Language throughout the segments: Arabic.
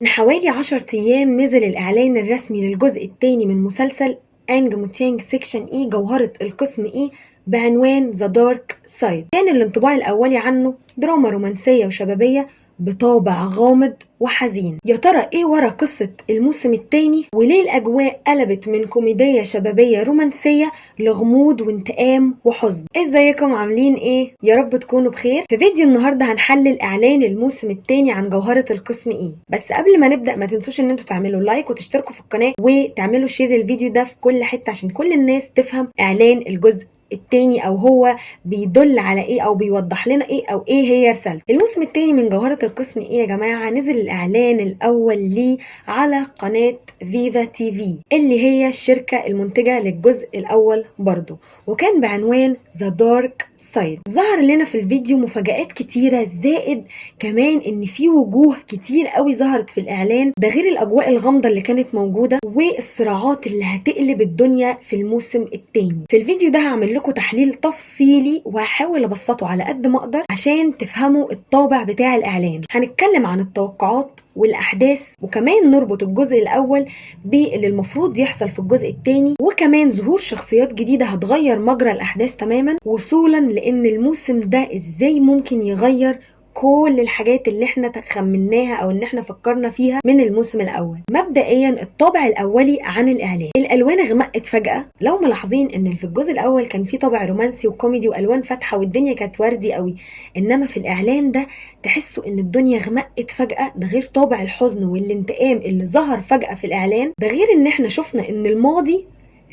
من حوالي 10 أيام نزل الإعلان الرسمي للجزء الثاني من مسلسل أنج موتينج سيكشن إي جوهرة القسم إي بعنوان ذا دارك سايد. كان الانطباع الأولي عنه دراما رومانسية وشبابية بطابع غامض وحزين. يا ترى ايه ورا قصة الموسم الثاني وليه الأجواء قلبت من كوميدية شبابية رومانسية لغموض وانتقام وحزن؟ ازيكم عاملين ايه؟ يا رب تكونوا بخير. في فيديو النهاردة هنحلل إعلان الموسم الثاني عن جوهرة القسم ايه. بس قبل ما نبدأ ما تنسوش ان انتوا تعملوا لايك وتشتركوا في القناة وتعملوا شير للفيديو ده في كل حتة عشان كل الناس تفهم إعلان الجزء التاني او هو بيدل على ايه او بيوضح لنا ايه او ايه هي رسالته. الموسم التاني من جوهرة القسم ايه يا جماعة نزل الاعلان الاول ليه على قناة فيفا تي في اللي هي الشركة المنتجة للجزء الاول برضو، وكان بعنوان ذا دارك سايد. ظهر لنا في الفيديو مفاجآت كتيرة، زائد كمان ان في وجوه كتير قوي ظهرت في الاعلان، ده غير الاجواء الغامضة اللي كانت موجودة والصراعات اللي هتقلب الدنيا في الموسم التاني. في الفيديو ده هعمل لكم تحليل تفصيلي وهحاول ابسطه على قد ما اقدر عشان تفهموا الطابع بتاع الاعلان. هنتكلم عن التوقعات والاحداث، وكمان نربط الجزء الاول باللي المفروض يحصل في الجزء الثاني، وكمان ظهور شخصيات جديده هتغير مجرى الاحداث تماما، وصولا لان الموسم ده ازاي ممكن يغير كل الحاجات اللي احنا خمناها او ان احنا فكرنا فيها من الموسم الاول. مبدئيا الطابع الاولي عن الاعلان، الالوان غمقت فجاه. لو ملاحظين ان في الجزء الاول كان في طابع رومانسي وكوميدي والوان فاتحه والدنيا كانت وردي قوي، انما في الاعلان ده تحسوا ان الدنيا غمقت فجاه، ده غير طابع الحزن والانتقام اللي ظهر فجاه في الاعلان، ده غير ان احنا شفنا ان الماضي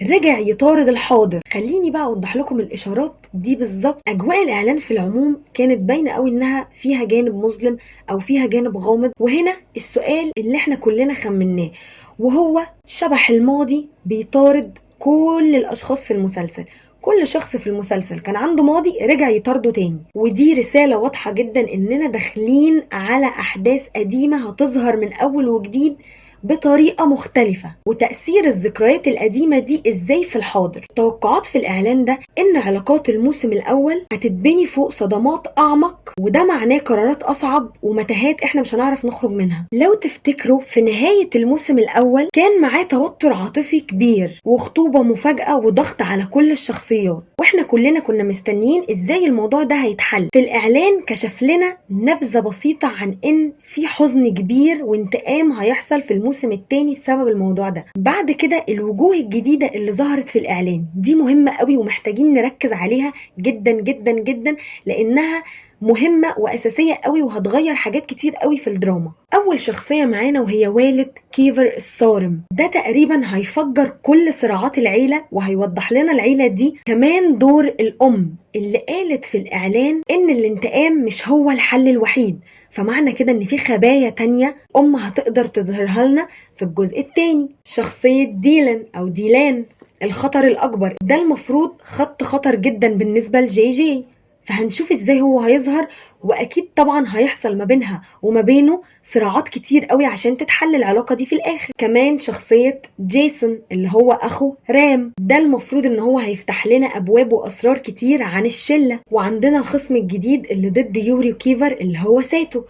رجع يطارد الحاضر. خليني بقى اوضح لكم الاشارات دي بالظبط. اجواء الاعلان في العموم كانت باينه قوي انها فيها جانب مظلم او فيها جانب غامض، وهنا السؤال اللي احنا كلنا خمناه، وهو شبح الماضي بيطارد كل الاشخاص في المسلسل. كل شخص في المسلسل كان عنده ماضي رجع يطارده تاني، ودي رسالة واضحة جدا اننا داخلين على احداث قديمة هتظهر من اول وجديد بطريقة مختلفة، وتأثير الذكريات القديمة دي ازاي في الحاضر. توقعات في الإعلان ده إن علاقات الموسم الأول هتتبني فوق صدمات أعمق، وده معناه قرارات أصعب ومتاهات احنا مش هنعرف نخرج منها. لو تفتكروا في نهاية الموسم الأول كان معاه توتر عاطفي كبير وخطوبة مفاجأة وضغط على كل الشخصيات، واحنا كلنا كنا مستنيين ازاي الموضوع ده هيتحل. في الإعلان كشف لنا نبذة بسيطة عن إن في حزن كبير وانتقام هيحصل في الموسم الثاني بسبب الموضوع ده. بعد كده الوجوه الجديدة اللي ظهرت في الإعلان دي مهمة قوي ومحتاجين نركز عليها جدا جدا جدا، لأنها مهمة وأساسية قوي وهتغير حاجات كتير قوي في الدراما. أول شخصية معانا وهي والد كيفر الصارم، ده تقريبا هيفجر كل صراعات العيلة وهيوضح لنا العيلة دي. كمان دور الأم اللي قالت في الإعلان إن الانتقام مش هو الحل الوحيد، فمعنى كده إن في خبايا تانية أم هتقدر تظهرها لنا في الجزء التاني. شخصية ديلان أو ديلان الخطر الأكبر، ده المفروض خط خطر جدا بالنسبة لجي جي، فهنشوف ازاي هو هيظهر، واكيد طبعا هيحصل ما بينها وما بينه صراعات كتير قوي عشان تتحل العلاقة دي في الاخر. كمان شخصية جيسون اللي هو اخو رام، ده المفروض ان هو هيفتح لنا ابواب واسرار كتير عن الشلة. وعندنا الخصم الجديد اللي ضد يوري وكيفر اللي هو ساتو،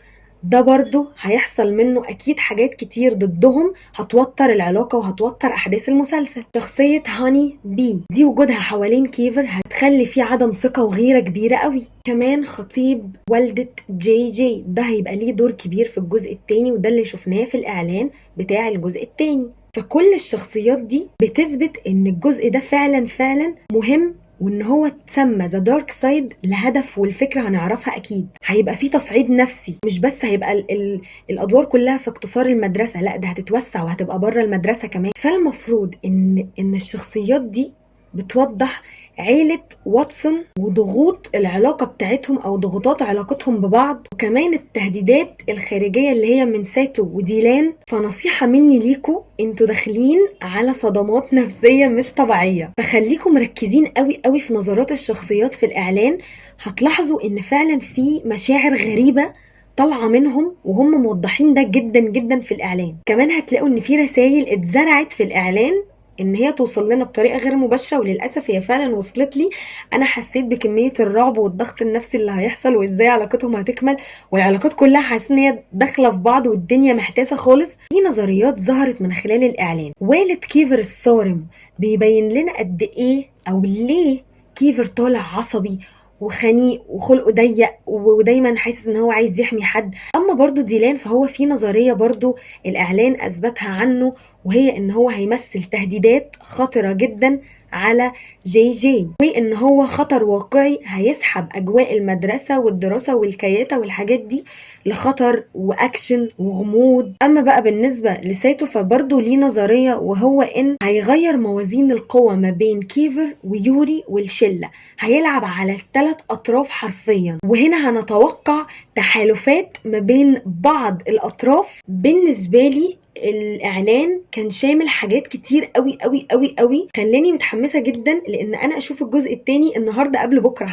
ده برضو هيحصل منه اكيد حاجات كتير ضدهم هتوتر العلاقة وهتوتر احداث المسلسل. شخصية هاني بي دي وجودها حوالين كيفر هتخلي فيه عدم ثقة وغيرة كبيرة قوي. كمان خطيب والدة جي جي، ده هيبقى ليه دور كبير في الجزء التاني، وده اللي شفناه في الاعلان بتاع الجزء التاني. فكل الشخصيات دي بتثبت ان الجزء ده فعلا فعلا مهم، وان هو اتسمى ذا دارك سايد لهدف والفكره هنعرفها. اكيد هيبقى فيه تصعيد نفسي، مش بس هيبقى الادوار كلها في اقتصار المدرسه، لا ده هتتوسع وهتبقى بره المدرسه كمان. فالمفروض ان الشخصيات دي بتوضح عيلة واتسون وضغوط العلاقة بتاعتهم أو ضغوطات علاقتهم ببعض، وكمان التهديدات الخارجية اللي هي من ساتو وديلان. فنصيحة مني ليكوا، انتوا داخلين على صدمات نفسية مش طبيعية، فخليكم مركزين قوي قوي في نظرات الشخصيات في الإعلان. هتلاحظوا ان فعلا في مشاعر غريبة طالعه منهم وهم موضحين ده جدا جدا في الإعلان. كمان هتلاقوا ان في رسائل اتزرعت في الإعلان ان هي توصل لنا بطريقه غير مباشره، وللاسف هي فعلا وصلت لي. انا حسيت بكميه الرعب والضغط النفسي اللي هيحصل، وازاي علاقتهم هتكمل، والعلاقات كلها حاسه ان هي داخله في بعض والدنيا محتاسه خالص. في نظريات ظهرت من خلال الاعلان. والد كيفر الصارم بيبين لنا قد ايه او ليه كيفر طالع عصبي وخنيق وخلقه ضيق ودايما حاسس ان هو عايز يحمي حد. اما برضو ديلان فهو في نظرية برضو الاعلان اثبتها عنه، وهي ان هو هيمثل تهديدات خطرة جدا على جي جي، وان هو خطر واقعي هيسحب اجواء المدرسة والدراسة والكياتة والحاجات دي لخطر واكشن وغموض. اما بقى بالنسبة لساتو فبرضه ليه نظرية، وهو ان هيغير موازين القوة ما بين كيفر ويوري والشلة، هيلعب على الثلاث اطراف حرفيا. وهنا هنتوقع تحالفات ما بين بعض الاطراف. بالنسبة لي الاعلان كان شامل حاجات كتير قوي قوي قوي قوي، خلاني متحمسه جدا لان انا اشوف الجزء التاني النهارده قبل بكره.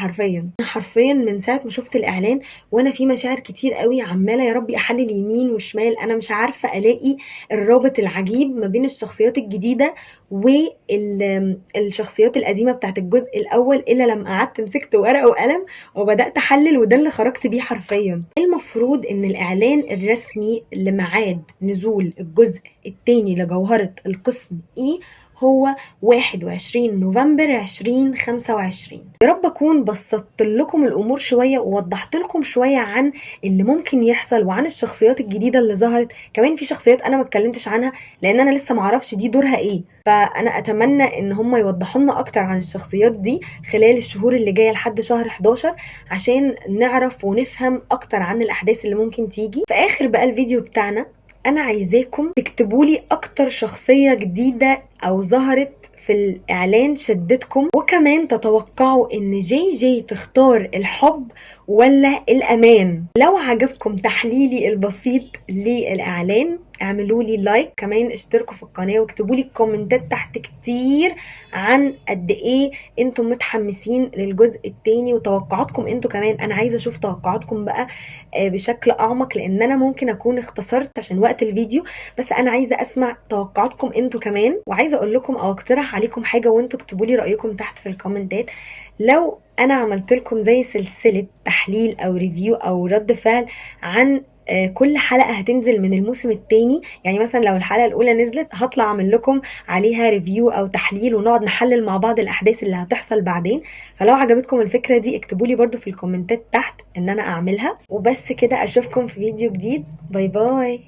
حرفيا من ساعه ما شفت الاعلان وانا في مشاعر كتير قوي عماله يا ربي احلل يمين وشمال. انا مش عارفه الاقي الرابط العجيب ما بين الشخصيات الجديده والشخصيات القديمه بتاعت الجزء الاول، الا لما قعدت مسكت ورقه وقلم وبدات احلل، وده اللي خرجت بيه حرفيا. المفروض ان الاعلان الرسمي لميعاد نزول الجزء الثاني لجوهرة القسم اي هو 21 نوفمبر 2025. يا رب اكون بسطت لكم الامور شويه ووضحت لكم شويه عن اللي ممكن يحصل وعن الشخصيات الجديده اللي ظهرت. كمان في شخصيات انا ما اتكلمتش عنها لان انا لسه معرفش دي دورها ايه، فانا اتمنى ان هم يوضحوا لنا اكتر عن الشخصيات دي خلال الشهور اللي جايه لحد شهر 11 عشان نعرف ونفهم اكتر عن الاحداث اللي ممكن تيجي. في اخر بقى الفيديو بتاعنا انا عايزاكم تكتبوا لي اكتر شخصية جديدة او ظهرت في الاعلان شدتكم، وكمان تتوقعوا ان جي جي تختار الحب ولا الامان. لو عجبكم تحليلي البسيط للاعلان اعملوا لي لايك، كمان اشتركوا في القناه واكتبوا لي كومنتات تحت كتير عن قد ايه انتم متحمسين للجزء التاني وتوقعاتكم انتم كمان. انا عايزه اشوف توقعاتكم بقى بشكل اعمق، لان انا ممكن اكون اختصرت عشان وقت الفيديو، بس انا عايزه اسمع توقعاتكم انتم كمان. وعايزه اقول لكم او اقترح عليكم حاجه وانتم اكتبوا لي رايكم تحت في الكومنتات. لو انا عملت لكم زي سلسله تحليل او ريفيو او رد فعل عن كل حلقة هتنزل من الموسم الثاني، يعني مثلا لو الحلقة الأولى نزلت هطلع أعمل لكم عليها ريفيو أو تحليل ونقعد نحلل مع بعض الأحداث اللي هتحصل بعدين. فلو عجبتكم الفكرة دي اكتبوا لي برضو في الكومنتات تحت إن أنا أعملها. وبس كده، أشوفكم في فيديو جديد. باي باي.